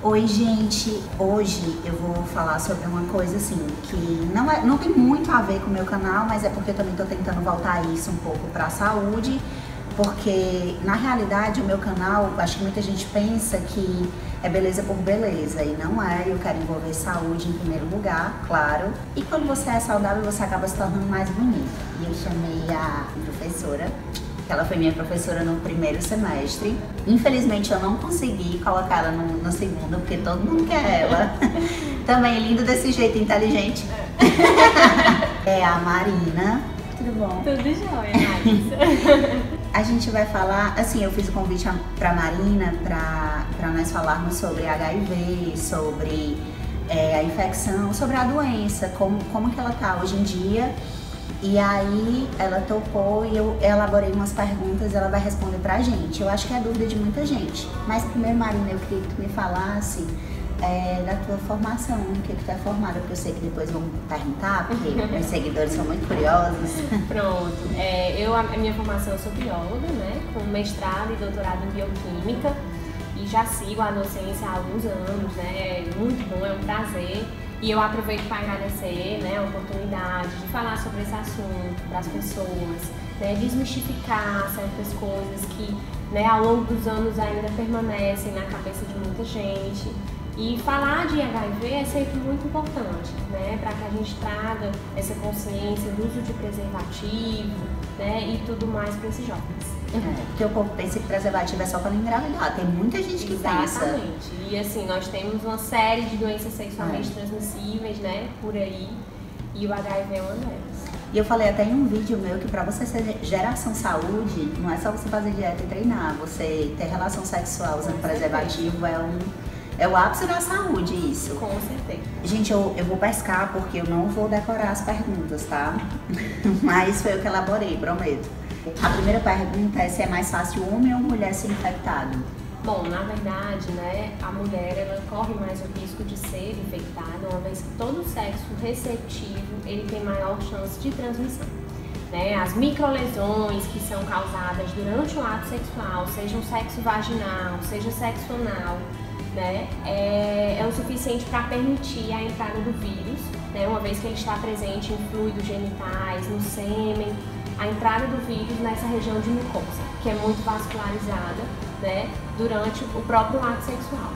Oi, gente! Hoje eu vou falar sobre uma coisa assim que não tem muito a ver com o meu canal, mas é porque eu também tô tentando voltar isso um pouco pra saúde, porque na realidade o meu canal, acho que muita gente pensa que é beleza por beleza, e não é. Eu quero envolver saúde em primeiro lugar, claro. E quando você é saudável, você acaba se tornando mais bonita. E eu chamei a professora, que ela foi minha professora no primeiro semestre. Infelizmente eu não consegui colocar ela no segundo, porque todo mundo quer ela. Também linda desse jeito, inteligente. É a Marina. Tudo bom? Tudo jóia, Raíssa. A gente vai falar, assim, eu fiz o convite pra Marina pra nós falarmos sobre HIV, sobre a infecção, sobre a doença, como que ela tá hoje em dia. E aí ela topou e eu elaborei umas perguntas e ela vai responder pra gente. Eu acho que é dúvida de muita gente. Mas primeiro, Marina, eu queria que tu me falasse da tua formação, o que tu é formada, porque eu sei que depois vão perguntar, porque meus seguidores são muito curiosos. Pronto, a minha formação, eu sou bióloga, né, com mestrado e doutorado em bioquímica, e já sigo a docência há alguns anos, né, é muito bom, é um prazer. E eu aproveito para agradecer, né, a oportunidade de falar sobre esse assunto para as pessoas, né, desmistificar certas coisas que, né, ao longo dos anos ainda permanecem na cabeça de muita gente. E falar de HIV é sempre muito importante, né, para que a gente traga essa consciência do uso de preservativo, né, e tudo mais para esses jovens. Porque o povo pensa que preservativo é só para engravidar, tem muita gente que pensa. Exatamente. E assim, nós temos uma série de doenças sexualmente transmissíveis, né, por aí, e o HIV é uma delas. E eu falei até em um vídeo meu que para você ser geração saúde, não é só você fazer dieta e treinar, você ter relação sexual usando preservativo é o ápice da saúde, isso. Com certeza. Gente, eu vou pescar porque eu não vou decorar as perguntas, tá? Mas foi o que elaborei, prometo. A primeira pergunta é se é mais fácil homem ou mulher ser infectado? Bom, na verdade, né, a mulher ela corre mais o risco de ser infectada, uma vez que todo sexo receptivo ele tem maior chance de transmissão. Né? As microlesões que são causadas durante o ato sexual, seja um sexo vaginal, seja sexo anal, né, é o suficiente para permitir a entrada do vírus, né, uma vez que ele está presente em fluidos genitais, no sêmen, a entrada do vírus nessa região de mucosa, que é muito vascularizada, né, durante o próprio ato sexual.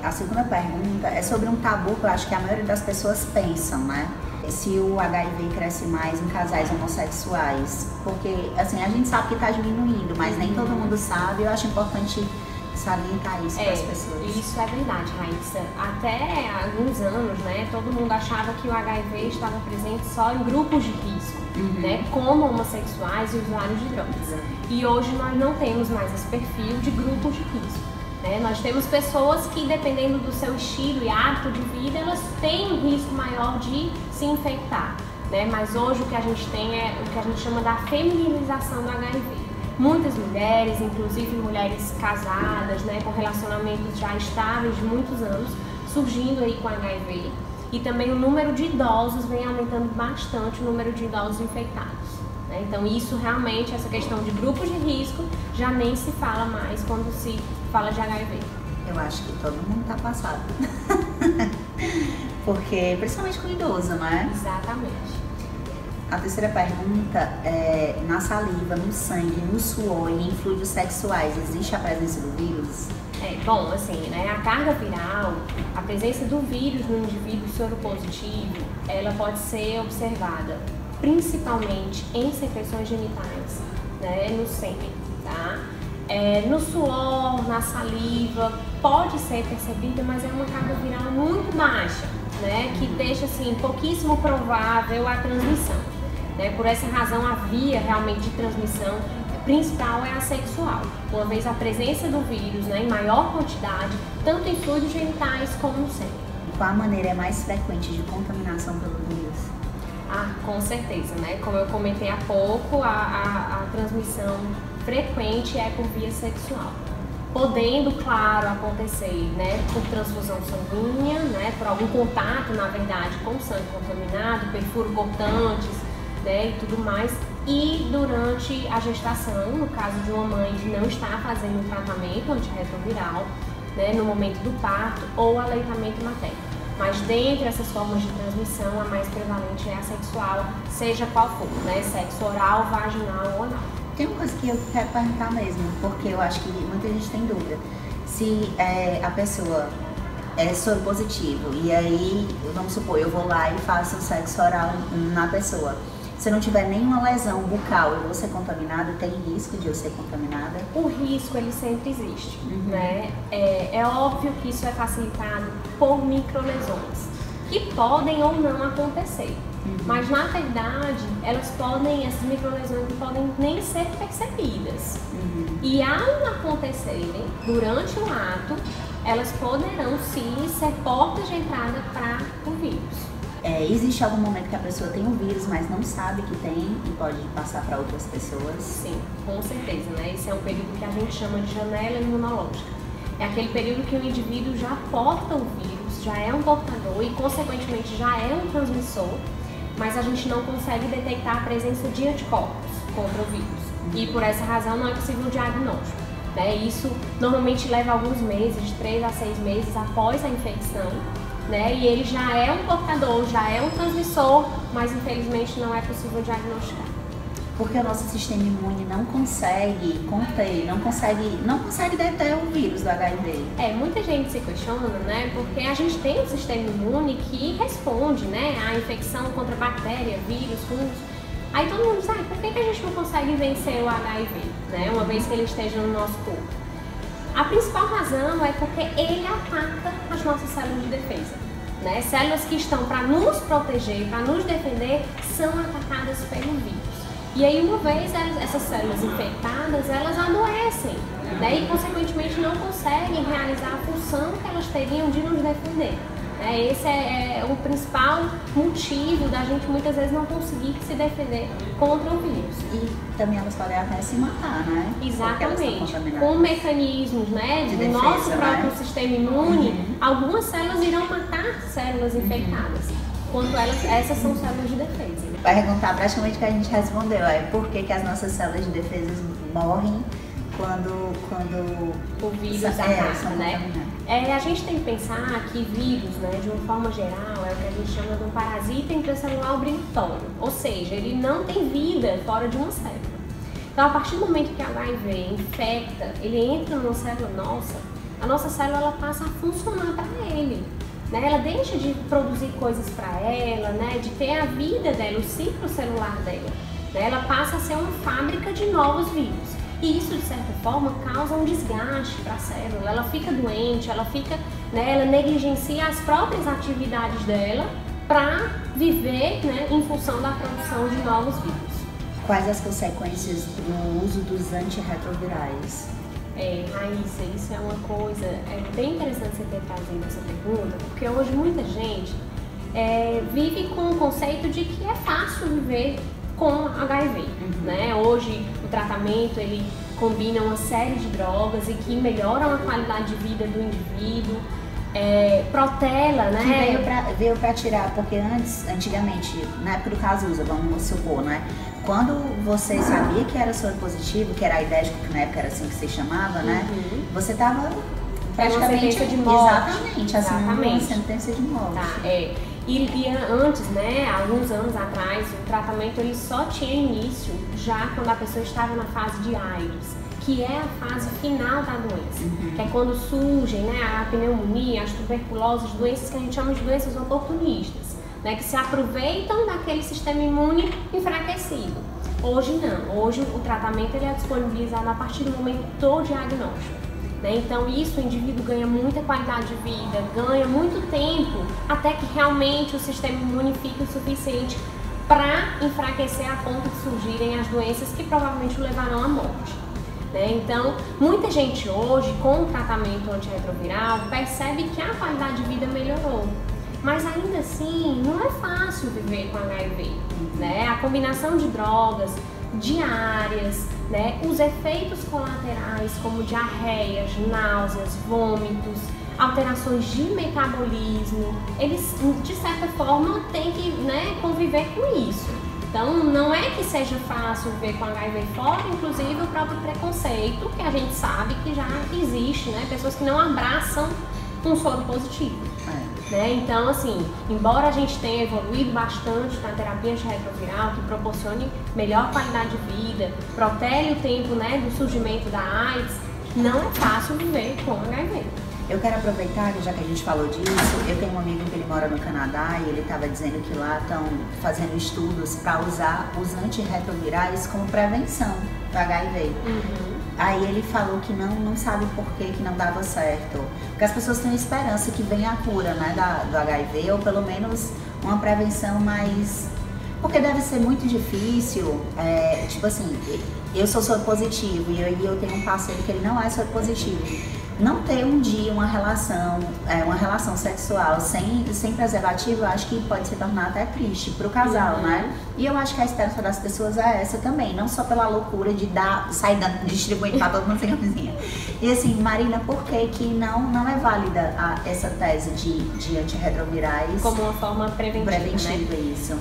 A segunda pergunta é sobre um tabu que eu acho que a maioria das pessoas pensam, né? Se o HIV cresce mais em casais homossexuais, porque assim, a gente sabe que está diminuindo, mas nem todo mundo sabe. Eu acho importante salientar isso para as pessoas. Isso é verdade, Raíssa. Até há alguns anos, né, todo mundo achava que o HIV estava presente só em grupos de risco, né, como homossexuais e usuários de drogas. E hoje nós não temos mais esse perfil de grupos de risco. Né? Nós temos pessoas que, dependendo do seu estilo e hábito de vida, elas têm um risco maior de se infectar. Né? Mas hoje o que a gente tem é o que a gente chama da feminilização do HIV. Muitas mulheres, inclusive mulheres casadas, né, com relacionamentos já estáveis de muitos anos, surgindo aí com HIV. E também o número de idosos vem aumentando bastante, o número de idosos infectados. Né? Então isso realmente, essa questão de grupos de risco, já nem se fala mais quando se fala de HIV. Eu acho que todo mundo tá passado. Porque, principalmente com idoso, não é? Exatamente. A terceira pergunta é: na saliva, no sangue, no suor e em fluidos sexuais, existe a presença do vírus? Bom, assim, né, a carga viral, a presença do vírus no indivíduo soropositivo, ela pode ser observada principalmente em secreções genitais, né, no sêmen, tá? No suor, na saliva, pode ser percebida, mas é uma carga viral muito baixa, né, que deixa assim pouquíssimo provável a transmissão. Né? Por essa razão, a via realmente de transmissão principal é a sexual, uma vez a presença do vírus, né, em maior quantidade, tanto em fluidos genitais como no sêmen. Qual a maneira mais frequente de contaminação pelo vírus? Com certeza, né? Como eu comentei há pouco, a transmissão frequente é por via sexual. Podendo, claro, acontecer, né, por transfusão sanguínea, né, por algum contato, na verdade, com sangue contaminado, perfuro cortantes, né, e tudo mais. E durante a gestação, no caso de uma mãe que não está fazendo o tratamento antirretroviral, né, no momento do parto ou aleitamento materno. Mas dentre essas formas de transmissão, a mais prevalente é a sexual, seja qual for, né, sexo oral, vaginal ou anal. Tem uma coisa que eu quero perguntar mesmo, porque eu acho que muita gente tem dúvida. Se a pessoa é soro positivo e aí, vamos supor, eu vou lá e faço sexo oral na pessoa. Se não tiver nenhuma lesão bucal, eu vou ser contaminada? Tem risco de eu ser contaminada? O risco, ele sempre existe, né? É óbvio que isso é facilitado por microlesões, que podem ou não acontecer. Mas, na verdade, essas microlesões não podem nem ser percebidas. E, ao acontecerem durante o ato, elas poderão, sim, ser portas de entrada para o vírus. Existe algum momento que a pessoa tem o vírus, mas não sabe que tem e pode passar para outras pessoas? Sim, com certeza, né? Esse é um período que a gente chama de janela imunológica. É aquele período que o indivíduo já porta o vírus, já é um portador e, consequentemente, já é um transmissor, mas a gente não consegue detectar a presença de anticorpos contra o vírus. E, por essa razão, não é possível o diagnóstico, né? Isso normalmente leva alguns meses, de 3 a 6 meses após a infecção, né? E ele já é um portador, já é um transmissor, mas infelizmente não é possível diagnosticar. Porque o nosso sistema imune não consegue conter, não consegue deter o vírus do HIV. Muita gente se questiona, né? Porque a gente tem um sistema imune que responde, né, à infecção contra bactéria, vírus, fungos. Aí todo mundo diz, por que a gente não consegue vencer o HIV, né? Uma vez que ele esteja no nosso corpo? A principal razão é porque ele ataca as nossas células de defesa, né? Células que estão para nos proteger, para nos defender, são atacadas pelo vírus. E aí, uma vez essas células infectadas, elas adoecem, né? E, consequentemente, não conseguem realizar a função que elas teriam de nos defender. Esse é o principal motivo da gente muitas vezes não conseguir se defender contra o vírus. E também elas podem até se matar, né? Exatamente. Com mecanismos, né, do nosso próprio sistema imune, algumas células irão matar células infectadas, enquanto essas são células de defesa. Perguntar praticamente que a gente respondeu, por que as nossas células de defesa morrem quando o vírus ataca, né? A gente tem que pensar que vírus, né, de uma forma geral, é o que a gente chama de um parasita intracelular obrigatório, ou seja, ele não tem vida fora de uma célula. Então, a partir do momento que a HIV infecta, ele entra numa célula nossa, a nossa célula ela passa a funcionar para ele, né? Ela deixa de produzir coisas para ela, né, de ter a vida dela, o ciclo celular dela, né? Ela passa a ser uma fábrica de novos vírus. E isso, de certa forma, causa um desgaste para a célula. Ela fica doente, ela negligencia as próprias atividades dela para viver, né, em função da produção de novos vírus. Quais as consequências do uso dos antirretrovirais? Raíssa, isso é uma coisa bem interessante você ter trazido essa pergunta, porque hoje muita gente vive com o conceito de que é fácil viver com HIV, né? Hoje o tratamento ele combina uma série de drogas e que melhoram a qualidade de vida do indivíduo, protela, né? Que veio para tirar, porque antigamente, na época do Cazuza, vamos supor, né? Quando você sabia que era soro positivo, que era aidético, que na época era assim que se chamava, né? Você estava praticamente sentença de morte. Exatamente, uma sentença de morte. E antes, né, alguns anos atrás, o tratamento ele só tinha início já quando a pessoa estava na fase de AIDS, que é a fase final da doença, que é quando surgem, né, a pneumonia, as tuberculoses, doenças que a gente chama de doenças oportunistas, né, que se aproveitam daquele sistema imune enfraquecido. Hoje não, hoje o tratamento ele é disponibilizado a partir do momento do diagnóstico. Então isso, o indivíduo ganha muita qualidade de vida, ganha muito tempo até que realmente o sistema imune fique o suficiente para enfraquecer a ponto de surgirem as doenças que provavelmente o levarão à morte. Então, muita gente hoje, com o tratamento antirretroviral, percebe que a qualidade de vida melhorou. Mas ainda assim, não é fácil viver com HIV. A combinação de drogas diárias, os efeitos colaterais como diarreias, náuseas, vômitos, alterações de metabolismo, eles de certa forma têm que conviver com isso. Então, não é que seja fácil viver com HIV fora, inclusive o próprio preconceito, que a gente sabe que já existe, né? Pessoas que não abraçam um soro positivo. Né? Então, assim, embora a gente tenha evoluído bastante na terapia antirretroviral, que proporcione melhor qualidade de vida, protege o tempo, né, do surgimento da AIDS, não é fácil viver com HIV. Eu quero aproveitar, já que a gente falou disso, eu tenho um amigo que ele mora no Canadá e ele estava dizendo que lá estão fazendo estudos para usar os antirretrovirais como prevenção do HIV. Aí ele falou que não sabe por que não dava certo. Porque as pessoas têm esperança que venha a cura, né, do HIV, ou pelo menos uma prevenção mais... Porque deve ser muito difícil, tipo assim, eu sou soro positivo e eu tenho um parceiro que ele não é soro positivo. Não ter um dia uma relação sexual sem preservativo, eu acho que pode se tornar até triste pro casal, né? E eu acho que a esperança das pessoas é essa também, não só pela loucura de sair distribuindo pra todo mundo sem camisinha. E assim, Marina, por que não é válida essa tese de antirretrovirais? Como uma forma preventiva, né? Isso.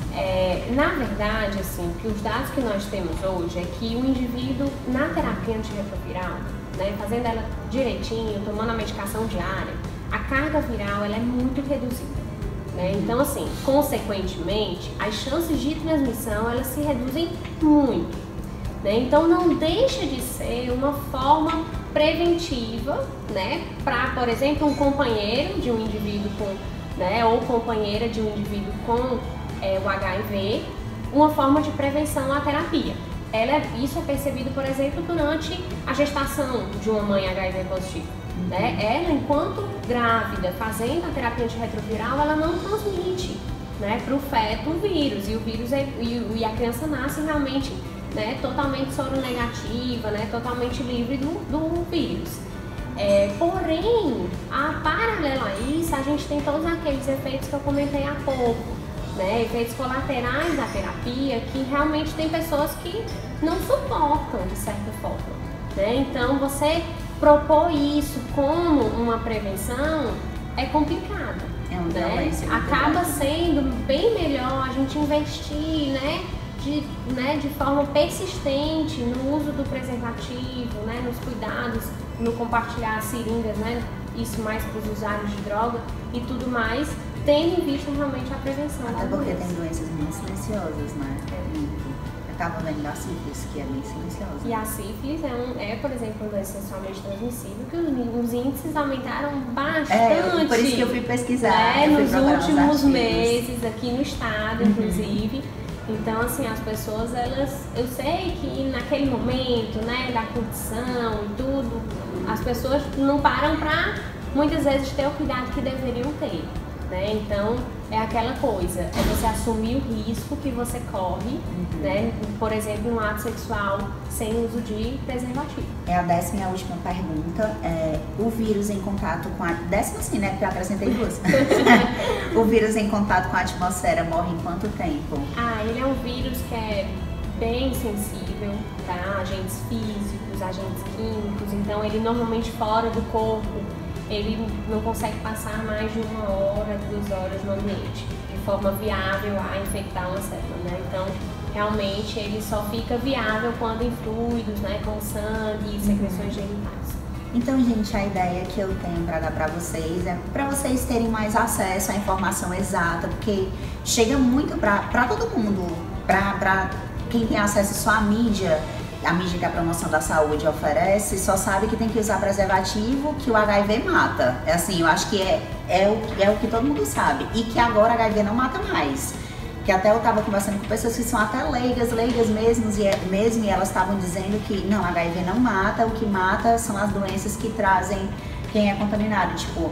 Na verdade, assim, que os dados que nós temos hoje é que o indivíduo, na terapia antirretroviral, né, fazendo ela direitinho, tomando a medicação diária, a carga viral ela é muito reduzida. Né? Então, assim, consequentemente, as chances de transmissão elas se reduzem muito. Né? Então, não deixa de ser uma forma preventiva, né, para, por exemplo, um companheiro de um indivíduo com, né, ou companheira de um indivíduo com o HIV, uma forma de prevenção à terapia. Isso é percebido, por exemplo, durante a gestação de uma mãe HIV positiva. Né? Ela, enquanto grávida, fazendo a terapia antirretroviral, ela não transmite, né, para o feto o vírus. E o vírus e a criança nasce realmente, né, totalmente soronegativa, né, totalmente livre do vírus. Porém, paralelo a isso, a gente tem todos aqueles efeitos que eu comentei há pouco. Né, efeitos colaterais da terapia que realmente tem pessoas que não suportam de certa forma. Né? Então, você propor isso como uma prevenção é complicado. Né? Acaba sendo bem melhor a gente investir, né, de forma persistente no uso do preservativo, né, nos cuidados, no compartilhar as seringas, né, isso mais para os usuários de droga e tudo mais, tendo em vista realmente a prevenção. Até porque tem doenças muito silenciosas, né? Eu tava vendo da sífilis, que é bem silenciosa. E a sífilis por exemplo, uma doença sexualmente transmissível, que os índices aumentaram bastante. Por isso que eu fui pesquisar. Nos últimos meses, aqui no estado, inclusive. Então, assim, as pessoas, eu sei que naquele momento, né, da curtição e tudo, as pessoas não param pra, muitas vezes, ter o cuidado que deveriam ter. Né? Então, é aquela coisa, é você assumir o risco que você corre, né? Por exemplo, no ato sexual sem uso de preservativo. É a 10ª e a última pergunta. O vírus em contato com a... 10ª sim, né? Porque eu acrescentei 2. O vírus em contato com a atmosfera morre em quanto tempo? Ele é um vírus que é bem sensível, tá? Agentes físicos, agentes químicos, então ele normalmente fora do corpo, ele não consegue passar mais de 1 hora, 2 horas no ambiente, de forma viável a infectar uma célula, né? Então, realmente, ele só fica viável quando em fluidos, né, com sangue e secreções genitais. Então, gente, a ideia que eu tenho para dar para vocês é para vocês terem mais acesso à informação exata, porque chega muito para todo mundo, para quem tem acesso só à mídia, a mídia que a promoção da saúde oferece, só sabe que tem que usar preservativo, que o HIV mata. Assim, eu acho que é o que todo mundo sabe. E que agora o HIV não mata mais. Que até eu estava conversando com pessoas que são até leigas mesmo, e elas estavam dizendo que não, HIV não mata, o que mata são as doenças que trazem quem é contaminado, tipo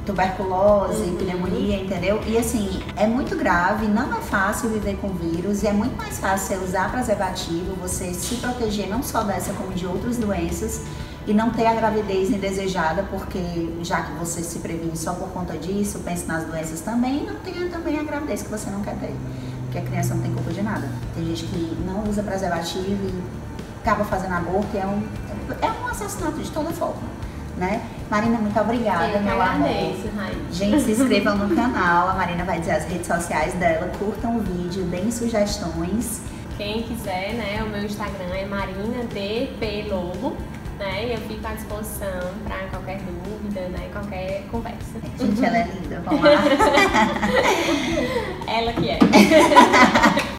tuberculose, pneumonia, entendeu? E assim, é muito grave, não é fácil viver com vírus e é muito mais fácil você usar preservativo, você se proteger não só dessa como de outras doenças e não ter a gravidez indesejada, porque já que você se previne só por conta disso, pense nas doenças também e não tenha também a gravidez que você não quer ter, porque a criança não tem culpa de nada. Tem gente que não usa preservativo e acaba fazendo aborto e é um assassinato de toda forma, né? Marina, muito obrigada, Eu que meu agradeço, amor. Raíssa. Gente, se inscrevam no canal. A Marina vai dizer as redes sociais dela. Curtam o vídeo, deem sugestões. Quem quiser, né, o meu Instagram é marinadplobo, né, e eu fico à disposição para qualquer dúvida, né, qualquer conversa. Gente, ela é linda, vamos lá. Ela que é.